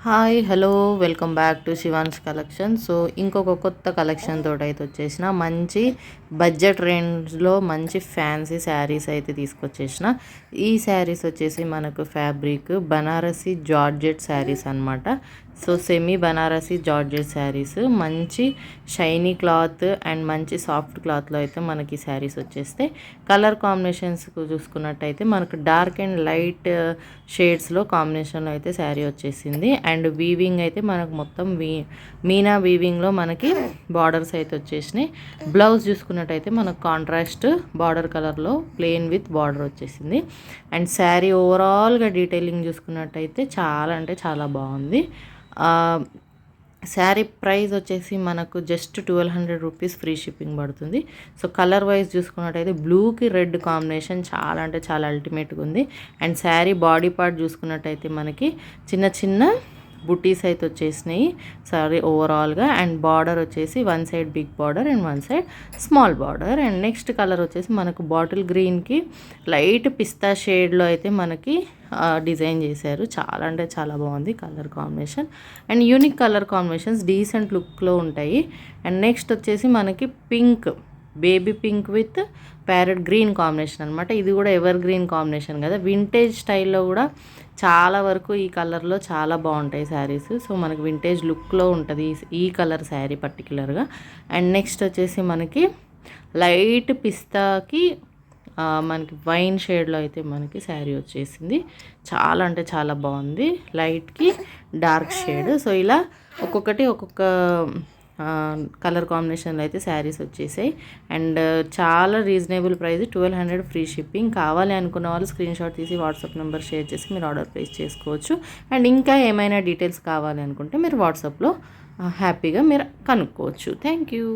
Hi hello welcome back to Shivans collection. So ఇంకొక కొత్త collection తోటి అయితే వచ్చేసిన మంచి బడ్జెట్ రేంజ్లో మంచి ఫ్యాన్సీ శారీస్ అయితే తీసుకొచ్చేసిన. ఈ శారీస్ వచ్చేసి మనకు ఫ్యాబ్రిక్ బనారసి జార్జెట్ శారీస్ అనమాట. So semi Banarasi georgette saris మంచి షైనీ క్లాత్ అండ్ మంచి సాఫ్ట్ క్లాత్లో అయితే మనకి శారీస్ వచ్చేస్తే కలర్ కాంబినేషన్స్ చూసుకున్నట్టయితే మనకు డార్క్ అండ్ లైట్ షేడ్స్లో కాంబినేషన్లో అయితే శారీ వచ్చేసింది. అండ్ వీవింగ్ అయితే మనకు మొత్తం మీనా వీవింగ్లో మనకి బార్డర్స్ అయితే వచ్చేసినాయి. బ్లౌజ్ చూసుకున్నట్టయితే మనకు కాంట్రాస్ట్ బార్డర్ కలర్లో ప్లెయిన్ విత్ బార్డర్ వచ్చేసింది. అండ్ శారీ ఓవరాల్గా డీటెయిలింగ్ చూసుకున్నట్టయితే చాలా అంటే చాలా బాగుంది. శారీ ప్రైస్ వచ్చేసి మనకు జస్ట్ 1200 రూపీస్ ఫ్రీ షిప్పింగ్ పడుతుంది. సో కలర్ వైజ్ చూసుకున్నట్టయితే బ్లూకి రెడ్ కాంబినేషన్ చాలా అంటే చాలా అల్టిమేట్గా ఉంది. అండ్ శారీ బాడీ పార్ట్ చూసుకున్నట్టయితే మనకి చిన్న చిన్న బుటీస్ అయితే వచ్చేసినాయి సారీ ఓవరాల్గా. అండ్ బార్డర్ వచ్చేసి one side big border and one side small border. And next colour వచ్చేసి మనకు బాటిల్ గ్రీన్కి లైట్ పిస్తా షేడ్లో అయితే మనకి డిజైన్ చేశారు. చాలా అంటే చాలా బాగుంది colour combination. And unique colour combinations decent లుక్లో ఉంటాయి. అండ్ నెక్స్ట్ వచ్చేసి మనకి pink, baby pink with parrot green combination అనమాట. ఇది కూడా ఎవర్ గ్రీన్ కాంబినేషన్ కదా, వింటేజ్ స్టైల్లో కూడా చాలా వరకు ఈ కలర్లో చాలా బాగుంటాయి శారీస్. సో మనకి వింటేజ్ లుక్లో ఉంటుంది ఈ కలర్ శారీ పర్టికులర్గా. అండ్ నెక్స్ట్ వచ్చేసి మనకి లైట్ పిస్తాకి మనకి వైన్ షేడ్లో అయితే మనకి శారీ వచ్చేసింది. చాలా అంటే చాలా బాగుంది, లైట్కి డార్క్ షేడ్. సో ఇలా ఒక్కొక్కటి ఒక్కొక్క కలర్ కాంబినేషన్లో అయితే శారీస్ వచ్చేసాయి. అండ్ చాలా రీజనబుల్ ప్రైస్ 1200 ఫ్రీ షిప్పింగ్. కావాలి అనుకున్న వాళ్ళు స్క్రీన్ షాట్ తీసి వాట్సాప్ నెంబర్ షేర్ చేసి మీరు ఆర్డర్ ప్లేస్ చేసుకోవచ్చు. అండ్ ఇంకా ఏమైనా డీటెయిల్స్ కావాలి అనుకుంటే మీరు వాట్సాప్లో హ్యాపీగా మీరు కనుక్కోవచ్చు. Thank you.